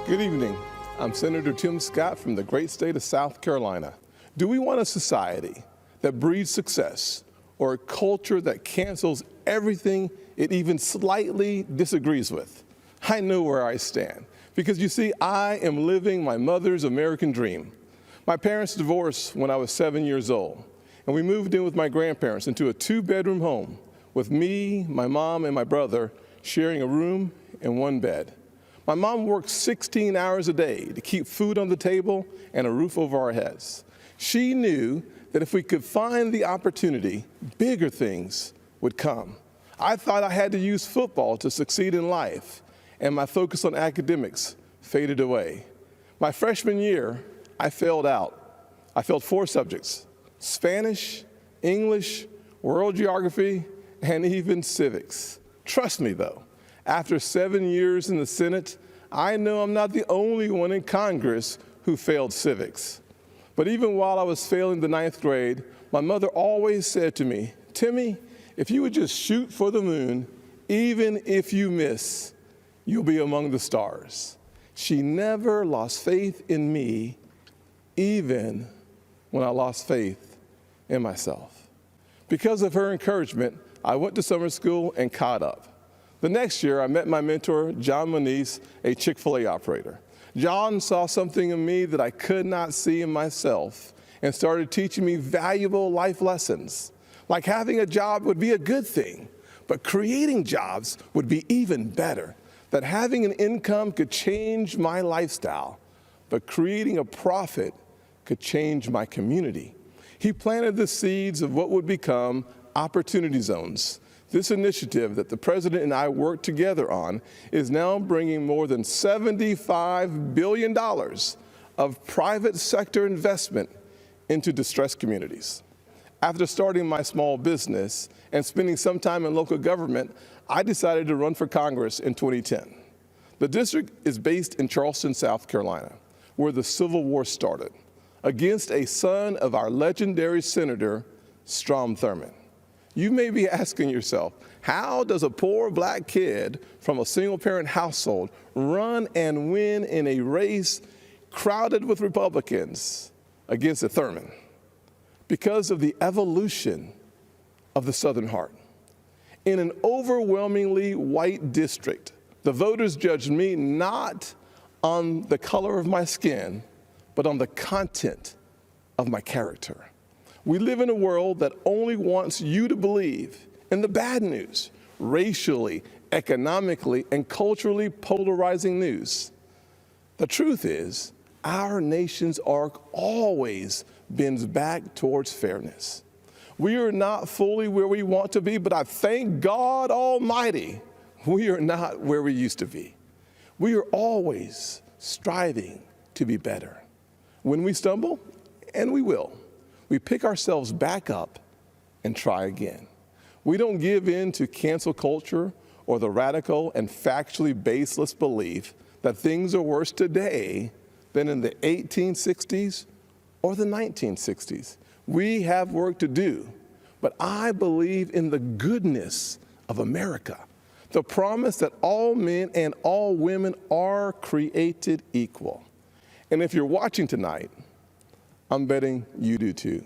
Good evening. I'm Senator Tim Scott from the great state of South Carolina. Do we want a society that breeds success or a culture that cancels everything it even slightly disagrees with? I know where I stand because you see, I am living my mother's American dream. My parents divorced when I was 7 years old, and we moved in with my grandparents into a 2-bedroom home with me, my mom, and my brother sharing a room and one bed. My mom worked 16 hours a day to keep food on the table and a roof over our heads. She knew that if we could find the opportunity, bigger things would come. I thought I had to use football to succeed in life, and my focus on academics faded away. My freshman year, I failed out. I failed 4 subjects: Spanish, English, world geography, and even civics. Trust me though, after 7 years in the Senate, I know I'm not the only one in Congress who failed civics. But even while I was failing the 9th grade, my mother always said to me, "Timmy, if you would just shoot for the moon, even if you miss, you'll be among the stars." She never lost faith in me, even when I lost faith in myself. Because of her encouragement, I went to summer school and caught up. The next year, I met my mentor, John Moniz, a Chick-fil-A operator. John saw something in me that I could not see in myself and started teaching me valuable life lessons. Like having a job would be a good thing, but creating jobs would be even better. That having an income could change my lifestyle, but creating a profit could change my community. He planted the seeds of what would become Opportunity Zones. This initiative that the President and I worked together on is now bringing more than $75 billion of private sector investment into distressed communities. After starting my small business and spending some time in local government, I decided to run for Congress in 2010. The district is based in Charleston, South Carolina, where the Civil War started, against a son of our legendary Senator, Strom Thurmond. You may be asking yourself, how does a poor black kid from a single-parent household run and win in a race crowded with Republicans against a Thurmond? Because of the evolution of the Southern heart. In an overwhelmingly white district, the voters judged me not on the color of my skin, but on the content of my character. We live in a world that only wants you to believe in the bad news, racially, economically, and culturally polarizing news. The truth is, our nation's arc always bends back towards fairness. We are not fully where we want to be, but I thank God Almighty, we are not where we used to be. We are always striving to be better. When we stumble, and we will, we pick ourselves back up and try again. We don't give in to cancel culture or the radical and factually baseless belief that things are worse today than in the 1860s or the 1960s. We have work to do, but I believe in the goodness of America, the promise that all men and all women are created equal. And if you're watching tonight, I'm betting you do too.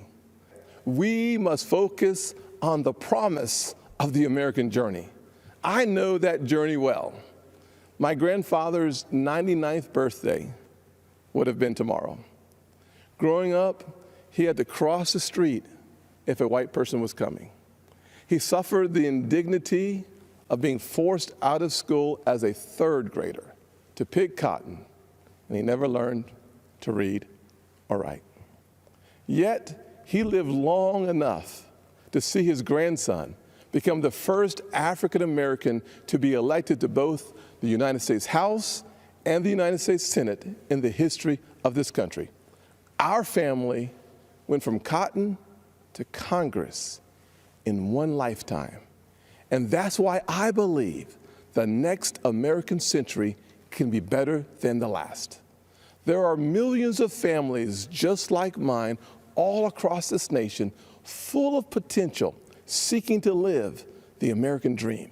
We must focus on the promise of the American journey. I know that journey well. My grandfather's 99th birthday would have been tomorrow. Growing up, he had to cross the street if a white person was coming. He suffered the indignity of being forced out of school as a 3rd grader to pick cotton, and he never learned to read or write. Yet, he lived long enough to see his grandson become the first African American to be elected to both the United States House and the United States Senate in the history of this country. Our family went from cotton to Congress in one lifetime. And that's why I believe the next American century can be better than the last. There are millions of families just like mine all across this nation, full of potential, seeking to live the American dream.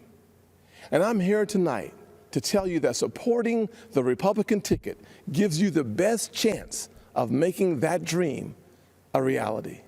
And I'm here tonight to tell you that supporting the Republican ticket gives you the best chance of making that dream a reality.